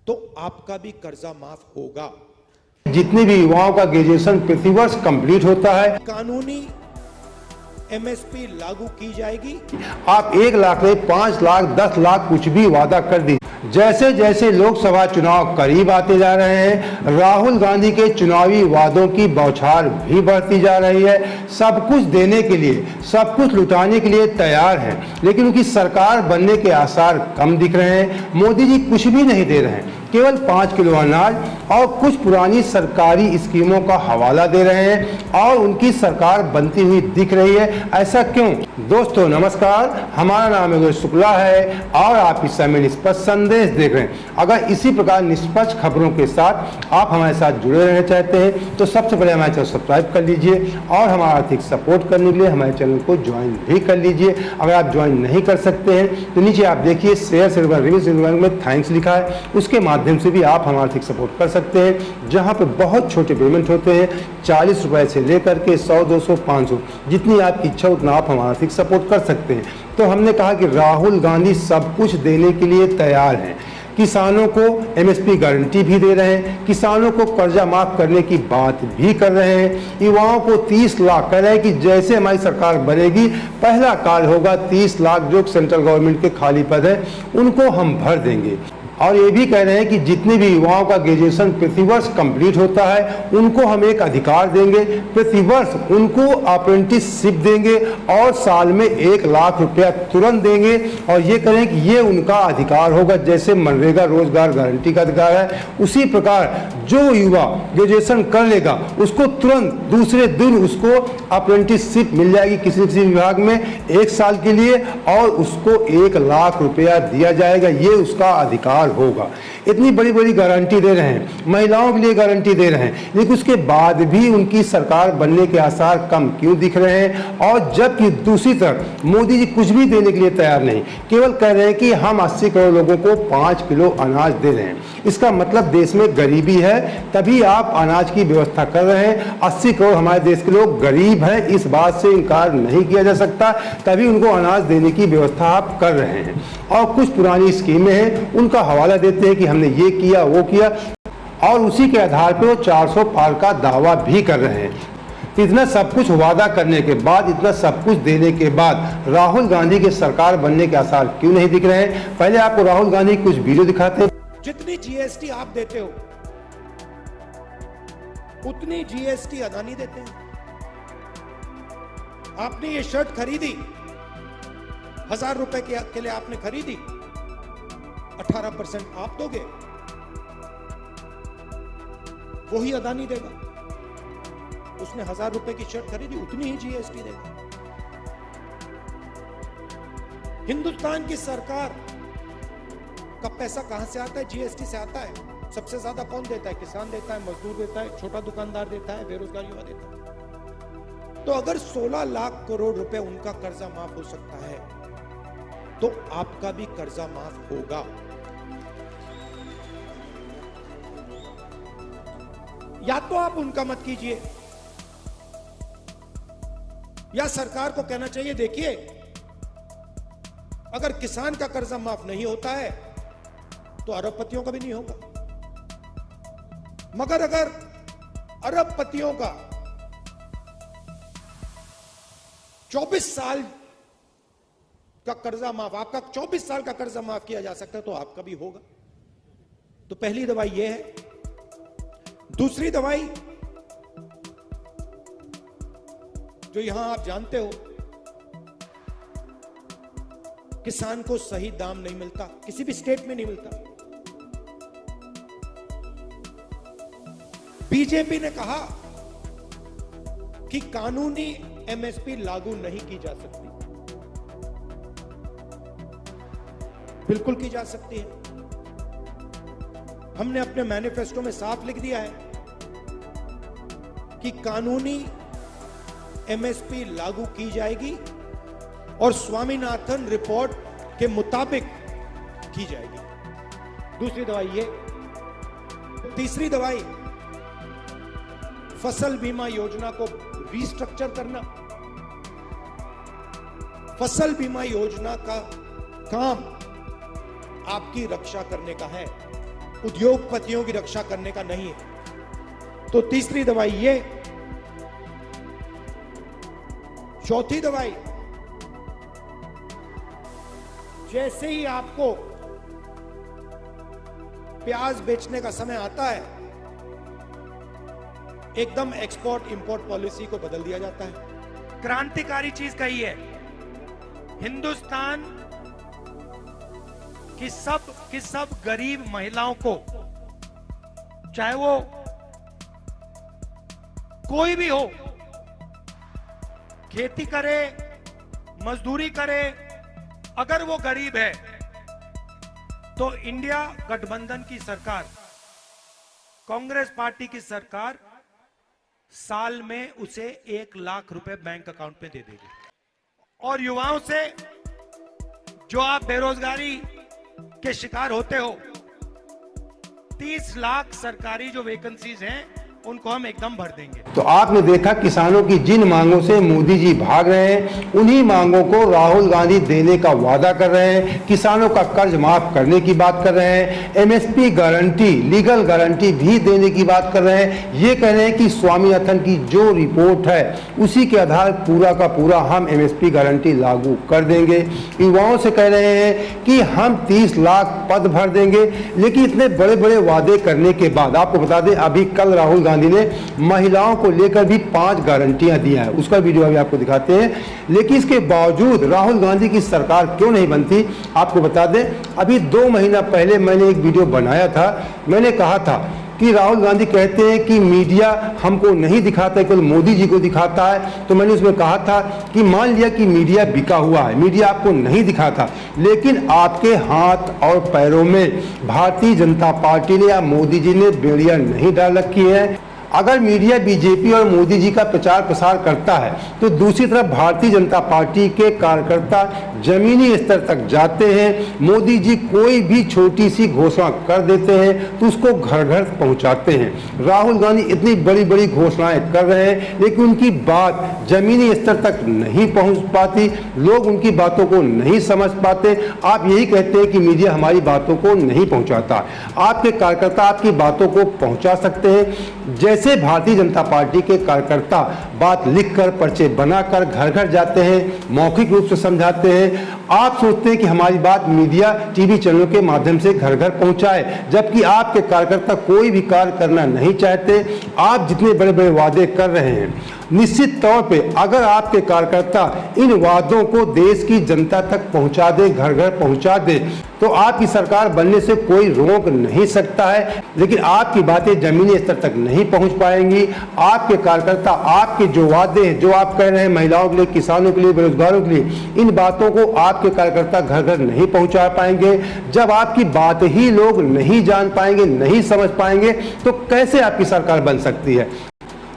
तो आपका भी कर्जा माफ होगा। जितने भी युवाओं का ग्रेजुएशन प्रतिवर्ष कंप्लीट होता है, कानूनी एमएसपी लागू की जाएगी। आप 1 लाख नहीं 5 लाख 10 लाख कुछ भी वादा कर दी। जैसे जैसे लोकसभा चुनाव करीब आते जा रहे हैं, राहुल गांधी के चुनावी वादों की बौछार भी बढ़ती जा रही है। सब कुछ देने के लिए, सब कुछ लुटाने के लिए तैयार हैं, लेकिन उनकी सरकार बनने के आसार कम दिख रहे हैं। मोदी जी कुछ भी नहीं दे रहे हैं, केवल 5 किलो अनाज और कुछ पुरानी सरकारी स्कीमों का हवाला दे रहे हैं और उनकी सरकार बनती हुई दिख रही है। ऐसा क्यों? दोस्तों नमस्कार, हमारा नाम है शुक्ला है और आप इस समय निष्पक्ष संदेश देख रहे हैं। अगर इसी प्रकार निष्पक्ष खबरों के साथ आप हमारे साथ जुड़े रहना चाहते हैं तो सबसे पहले हमारे चैनल सब्सक्राइब कर लीजिए और हमारा आर्थिक सपोर्ट करने के लिए हमारे चैनल को ज्वाइन भी कर लीजिए। अगर आप ज्वाइन नहीं कर सकते हैं तो नीचे आप देखिए शेयर में थैंक्स लिखा है, उसके माध्यम से भी आप हमारा आर्थिक सपोर्ट कर सकते हैं, जहां पे बहुत छोटे पेमेंट होते हैं। 40 रुपए से लेकर के 100, 200, 500 जितनी आपकी इच्छा उतना आप हमारा आर्थिक सपोर्ट कर सकते हैं। तो हमने कहा कि राहुल गांधी सब कुछ देने के लिए तैयार हैं। किसानों को एमएसपी गारंटी भी दे रहे हैं, किसानों को कर्जा माफ करने की बात भी कर रहे हैं, युवाओं को 30 लाख कह रहे हैं कि जैसे हमारी सरकार बनेगी पहला कार्य होगा 30 लाख जो सेंट्रल गवर्नमेंट के खाली पद है उनको हम भर देंगे। और ये भी कह रहे हैं कि जितने भी युवाओं का ग्रेजुएशन प्रतिवर्ष कंप्लीट होता है उनको हम एक अधिकार देंगे, प्रतिवर्ष उनको अप्रेंटिसशिप देंगे और साल में 1 लाख रुपया तुरंत देंगे। और ये करें कि ये उनका अधिकार होगा, जैसे मनरेगा रोजगार गारंटी का अधिकार है उसी प्रकार जो युवा ग्रेजुएशन कर लेगा उसको तुरंत दूसरे दिन उसको अप्रेंटिसशिप मिल जाएगी किसी किसी विभाग में 1 साल के लिए और उसको 1 लाख रुपया दिया जाएगा। ये उसका अधिकार होगा। इतनी बड़ी बड़ी गारंटी दे रहे हैं, महिलाओं के लिए गारंटी दे रहे हैं, लेकिन उसके बाद भी उनकी सरकार बनने के आसार कम क्यों दिख रहे हैं? और जबकि दूसरी तरफ मोदी जी कुछ भी देने के लिए तैयार नहीं, केवल कह रहे हैं कि हम 80 करोड़ लोगों को 5 किलो अनाज दे रहे हैं। इसका मतलब देश में गरीबी है, तभी आप अनाज की व्यवस्था कर रहे हैं। 80 करोड़ हमारे देश के लोग गरीब हैं, इस बात से इनकार नहीं किया जा सकता, तभी उनको अनाज देने की व्यवस्था आप कर रहे हैं। और कुछ पुरानी स्कीमें हैं उनका हवाला देते हैं कि हमने ये किया वो किया और उसी के आधार पर वो 400 पार का दावा भी कर रहे हैं। तो इतना सब कुछ वादा करने के बाद, इतना सब कुछ देने के बाद राहुल गांधी की सरकार बनने के आसार क्यों नहीं दिख रहे हैं? पहले आपको राहुल गांधी कुछ वीडियो दिखाते हैं। जितनी जीएसटी आप देते हो उतनी जीएसटी अदानी देते हैं। आपने ये शर्ट खरीदी 1000 रुपए के लिए आपने खरीदी, 18% आप दोगे, वही अदानी देगा। उसने 1000 रुपए की शर्ट खरीदी, उतनी ही जीएसटी देगा। हिंदुस्तान की सरकार का पैसा कहां से आता है? जीएसटी से आता है। सबसे ज्यादा कौन देता है? किसान देता है, मजदूर देता है, छोटा दुकानदार देता है, बेरोजगार युवा देता है। तो अगर 16 लाख करोड़ रुपए उनका कर्जा माफ हो सकता है तो आपका भी कर्जा माफ होगा। या तो आप उनका मत कीजिए, या सरकार को कहना चाहिए देखिए अगर किसान का कर्जा माफ नहीं होता है तो अरबपतियों का भी नहीं होगा। मगर अगर अरबपतियों का 24 साल का कर्जा माफ, आपका 24 साल का कर्जा माफ किया जा सकता है तो आपका भी होगा। तो पहली दवाई यह है। दूसरी दवाई जो यहां आप जानते हो, किसान को सही दाम नहीं मिलता, किसी भी स्टेट में नहीं मिलता। बीजेपी ने कहा कि कानूनी एमएसपी लागू नहीं की जा सकती। बिल्कुल की जा सकती है। हमने अपने मैनिफेस्टो में साफ लिख दिया है कि कानूनी एमएसपी लागू की जाएगी और स्वामीनाथन रिपोर्ट के मुताबिक की जाएगी। दूसरी दवाई ये। तीसरी दवाई फसल बीमा योजना को रीस्ट्रक्चर करना। फसल बीमा योजना का काम आपकी रक्षा करने का है। उद्योगपतियों की रक्षा करने का नहीं है। तो तीसरी दवाई ये। चौथी दवाई, जैसे ही आपको प्याज बेचने का समय आता है, एकदम एक्सपोर्ट इंपोर्ट पॉलिसी को बदल दिया जाता है। क्रांतिकारी चीज कही है, हिंदुस्तान की सब गरीब महिलाओं को, चाहे वो कोई भी हो, खेती करे, मजदूरी करे, अगर वो गरीब है तो इंडिया गठबंधन की सरकार, कांग्रेस पार्टी की सरकार साल में उसे 1 लाख रुपए बैंक अकाउंट में दे देगी। और युवाओं से, जो आप बेरोजगारी के शिकार होते हो, 30 लाख सरकारी जो वैकेंसीज हैं उनको हम एकदम भर देंगे। तो आपने देखा किसानों की जिन मांगों से मोदी जी भाग रहे हैं, उन्हीं मांगों को राहुल गांधी देने का वादा कर रहे हैं। किसानों का कर्ज माफ करने की बात कर रहे हैं, एमएसपी गारंटी, लीगल गारंटी भी देने की बात कर रहे हैं। ये कह रहे हैं कि स्वामीनाथन की जो रिपोर्ट है उसी के आधार पूरा का पूरा हम एमएसपी गारंटी लागू कर देंगे। युवाओं से कह रहे हैं कि हम 30 लाख पद भर देंगे। लेकिन इतने बड़े बड़े वादे करने के बाद आपको बता दें, अभी कल राहुल गांधी ने महिलाओं को लेकर भी 5 गारंटियां दी है, उसका वीडियो अभी आपको दिखाते हैं। लेकिन इसके बावजूद राहुल गांधी की सरकार क्यों नहीं बनती, आपको बता दें। अभी 2 महीना पहले मैंने एक वीडियो बनाया था, मैंने कहा था कि राहुल गांधी कहते हैं कि मीडिया हमको नहीं दिखाता, केवल मोदी जी को दिखाता है। तो मैंने उसमें कहा था कि मान लिया कि मीडिया बिका हुआ है, मीडिया आपको नहीं दिखाता, लेकिन आपके हाथ और पैरों में भारतीय जनता पार्टी ने या मोदी जी ने बेड़ियां नहीं डाल रखी है। अगर मीडिया बीजेपी और मोदी जी का प्रचार प्रसार करता है तो दूसरी तरफ भारतीय जनता पार्टी के कार्यकर्ता जमीनी स्तर तक जाते हैं। मोदी जी कोई भी छोटी सी घोषणा कर देते हैं तो उसको घर घर पहुंचाते हैं। राहुल गांधी इतनी बड़ी बड़ी घोषणाएं कर रहे हैं, लेकिन उनकी बात जमीनी स्तर तक नहीं पहुंच पाती, लोग उनकी बातों को नहीं समझ पाते। आप यही कहते हैं कि मीडिया हमारी बातों को नहीं पहुंचाता, आपके कार्यकर्ता आपकी बातों को पहुंचा सकते हैं। जैसे भारतीय जनता पार्टी के कार्यकर्ता बात लिखकर, पर्चे बनाकर घर घर जाते हैं, मौखिक रूप से समझाते हैं। आप सोचते हैं कि हमारी बात मीडिया टीवी चैनलों के माध्यम से घर घर पहुंचाए, जबकि आपके कार्यकर्ता कोई भी कार्य करना नहीं चाहते। आप जितने बड़े बड़े वादे कर रहे हैं, निश्चित तौर पे अगर आपके कार्यकर्ता इन वादों को देश की जनता तक पहुंचा दे, घर घर पहुंचा दे, तो आपकी सरकार बनने से कोई रोक नहीं सकता है। लेकिन आपकी बातें जमीनी स्तर तक नहीं पहुंच पाएंगी। आपके कार्यकर्ता आपके जो वादे हैं, जो आप कह रहे हैं महिलाओं के लिए, किसानों के लिए, बेरोजगारों के लिए, इन बातों को आपके कार्यकर्ता घर घर नहीं पहुंचा पाएंगे। जब आपकी बात ही लोग नहीं जान पाएंगे, नहीं समझ पाएंगे, तो कैसे आपकी सरकार बन सकती है।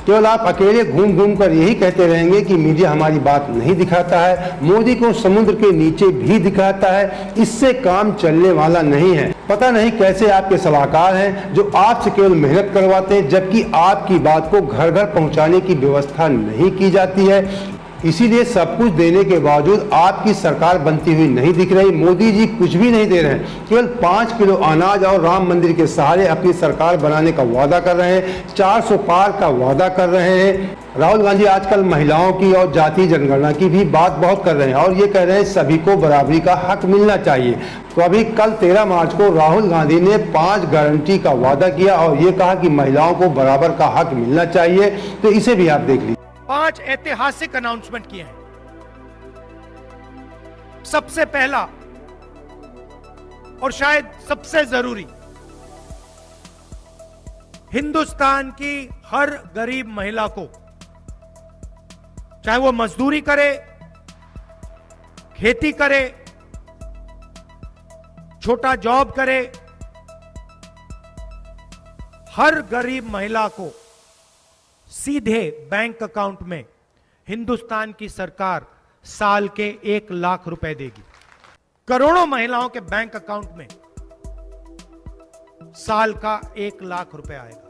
केवल आप अकेले घूम घूम कर यही कहते रहेंगे कि मीडिया हमारी बात नहीं दिखाता है, मोदी को समुद्र के नीचे भी दिखाता है। इससे काम चलने वाला नहीं है। पता नहीं कैसे आपके सलाहकार हैं जो आपसे केवल मेहनत करवाते हैं, जबकि आपकी बात को घर घर पहुंचाने की व्यवस्था नहीं की जाती है। इसीलिए सब कुछ देने के बावजूद आपकी सरकार बनती हुई नहीं दिख रही। मोदी जी कुछ भी नहीं दे रहे हैं, केवल 5 किलो अनाज और राम मंदिर के सहारे अपनी सरकार बनाने का वादा कर रहे हैं, 400 पार का वादा कर रहे हैं। राहुल गांधी आजकल महिलाओं की और जाति जनगणना की भी बात बहुत कर रहे हैं और ये कह रहे हैं सभी को बराबरी का हक मिलना चाहिए। तो अभी कल 13 मार्च को राहुल गांधी ने 5 गारंटी का वादा किया और ये कहा कि महिलाओं को बराबर का हक मिलना चाहिए। तो इसे भी आप देख लीजिए। 5 ऐतिहासिक अनाउंसमेंट किए हैं। सबसे पहला और शायद सबसे जरूरी, हिंदुस्तान की हर गरीब महिला को, चाहे वो मजदूरी करे, खेती करे, छोटा जॉब करे, हर गरीब महिला को सीधे बैंक अकाउंट में हिंदुस्तान की सरकार साल के 1 लाख रुपए देगी। करोड़ों महिलाओं के बैंक अकाउंट में साल का 1 लाख रुपए आएगा।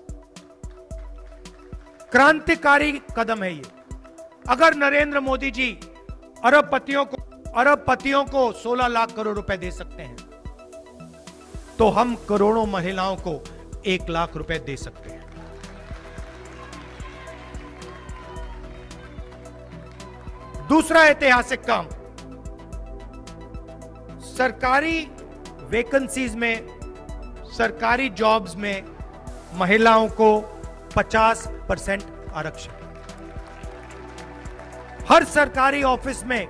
क्रांतिकारी कदम है ये। अगर नरेंद्र मोदी जी अरबपतियों को 16 लाख करोड़ रुपए दे सकते हैं, तो हम करोड़ों महिलाओं को 1 लाख रुपए दे सकते हैं। दूसरा ऐतिहासिक काम, सरकारी वैकेंसीज में, सरकारी जॉब्स में महिलाओं को 50% आरक्षण। हर सरकारी ऑफिस में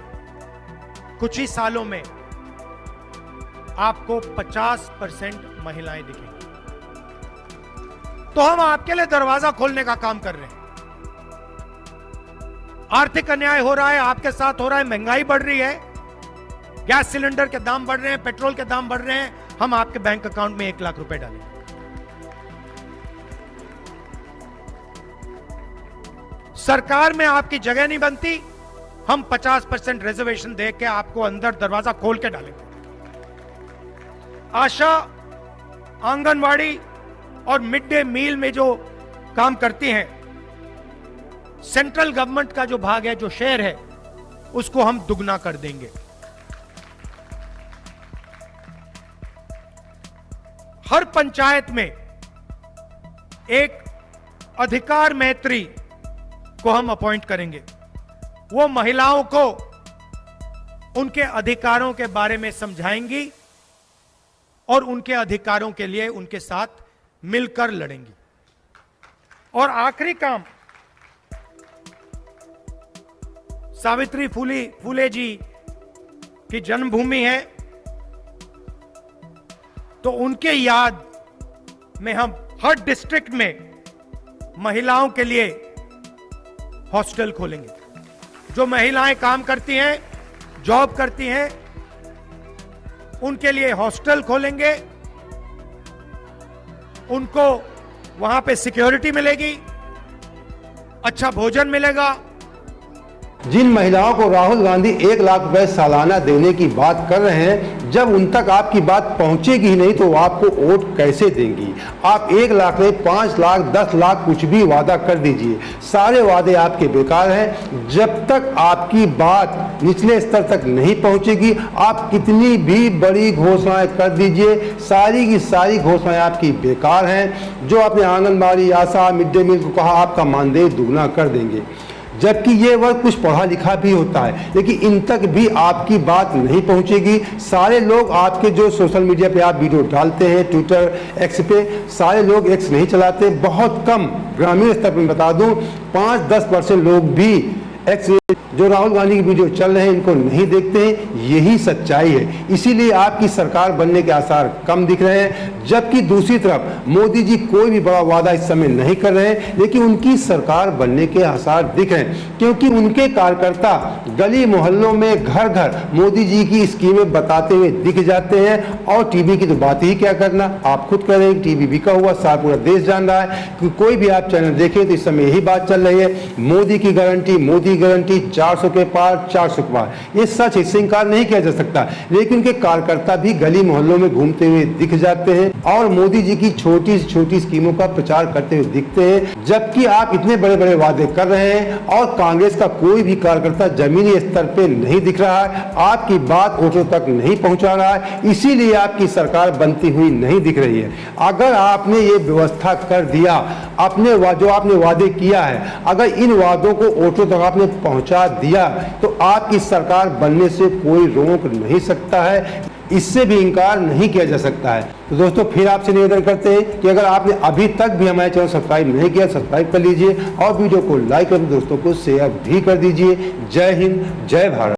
कुछ ही सालों में आपको 50% महिलाएं दिखेंगी। तो हम आपके लिए दरवाजा खोलने का काम कर रहे हैं। आर्थिक अन्याय हो रहा है, आपके साथ हो रहा है, महंगाई बढ़ रही है, गैस सिलेंडर के दाम बढ़ रहे हैं, पेट्रोल के दाम बढ़ रहे हैं, हम आपके बैंक अकाउंट में 1 लाख रुपए डालेंगे। सरकार में आपकी जगह नहीं बनती, हम 50% रिजर्वेशन दे के आपको अंदर दरवाजा खोल के डालेंगे। आशा, आंगनवाड़ी और मिड डे मील में जो काम करती हैं, सेंट्रल गवर्नमेंट का जो भाग है, जो शेयर है, उसको हम दुगना कर देंगे। हर पंचायत में एक अधिकार मैत्री को हम अपॉइंट करेंगे। वो महिलाओं को उनके अधिकारों के बारे में समझाएंगी और उनके अधिकारों के लिए उनके साथ मिलकर लड़ेंगी। और आखिरी काम, सावित्री फुले जी की जन्मभूमि है, तो उनके याद में हम हर डिस्ट्रिक्ट में महिलाओं के लिए हॉस्टल खोलेंगे। जो महिलाएं काम करती हैं, जॉब करती हैं, उनके लिए हॉस्टल खोलेंगे। उनको वहां पे सिक्योरिटी मिलेगी, अच्छा भोजन मिलेगा। जिन महिलाओं को राहुल गांधी 1 लाख रुपए सालाना देने की बात कर रहे हैं, जब उन तक आपकी बात पहुंचेगी ही नहीं तो वो आपको वोट कैसे देंगी? आप 1 लाख नहीं, 5 लाख, 10 लाख कुछ भी वादा कर दीजिए, सारे वादे आपके बेकार हैं। जब तक आपकी बात निचले स्तर तक नहीं पहुंचेगी, आप कितनी भी बड़ी घोषणाएं कर दीजिए, सारी की सारी घोषणाएं आपकी बेकार हैं। जो आपने आंगनबाड़ी, आशा, मिड डे मील को कहा, आपका मानदेय दुगना कर देंगे, जबकि ये वर्ग कुछ पढ़ा लिखा भी होता है, लेकिन इन तक भी आपकी बात नहीं पहुंचेगी। सारे लोग आपके जो सोशल मीडिया पे आप वीडियो डालते हैं, ट्विटर, एक्स पे, सारे लोग एक्स नहीं चलाते, बहुत कम ग्रामीण स्तर पर बता दूं 5-10% लोग भी एक्स जो राहुल गांधी की वीडियो चल रहे हैं इनको नहीं देखते हैं। यही सच्चाई है, इसीलिए आपकी सरकार बनने के आसार कम दिख रहे हैं। जबकि दूसरी तरफ मोदी जी कोई भी बड़ा वादा इस समय नहीं कर रहे हैं, लेकिन उनकी सरकार बनने के आसार दिख रहे हैं, क्योंकि उनके कार्यकर्ता गली मोहल्लों में घर घर मोदी जी की स्कीमें बताते हुए दिख जाते हैं। और टीवी की तो बात ही क्या करना, आप खुद कह रहे हैं टीवी बिका हुआ, सारा पूरा देश जान रहा है कि कोई भी आप चैनल देखें तो इस समय यही बात चल रही है, मोदी की गारंटी, मोदी गारंटी, 400 के पार, 400 के पार। ये सच है, इससे इंकार नहीं किया जा सकता, लेकिन उनके कार्यकर्ता भी गली मोहल्लों में घूमते हुए दिख जाते हैं और मोदी जी की छोटी से छोटी स्कीमों का प्रचार करते हुए दिखते हैं। जबकि आप इतने बड़े बड़े वादे कर रहे हैं और कांग्रेस का कोई भी कार्यकर्ता जमीनी स्तर पे नहीं दिख रहा है, आपकी बात वोटरों तक नहीं पहुंचा रहा है, इसीलिए आपकी सरकार बनती हुई नहीं दिख रही है। अगर आपने ये व्यवस्था कर दिया, अपने जो आपने वादे किया है, अगर इन वादों को वोटरों तक आपने पहुंचा दिया तो आपकी सरकार बनने से कोई रोक नहीं सकता है, इससे भी इंकार नहीं किया जा सकता है। तो दोस्तों फिर आपसे निवेदन करते हैं कि अगर आपने अभी तक भी हमारे चैनल सब्सक्राइब नहीं किया, सब्सक्राइब कर लीजिए और वीडियो को लाइक और दोस्तों को शेयर भी कर दीजिए। जय हिंद, जय भारत।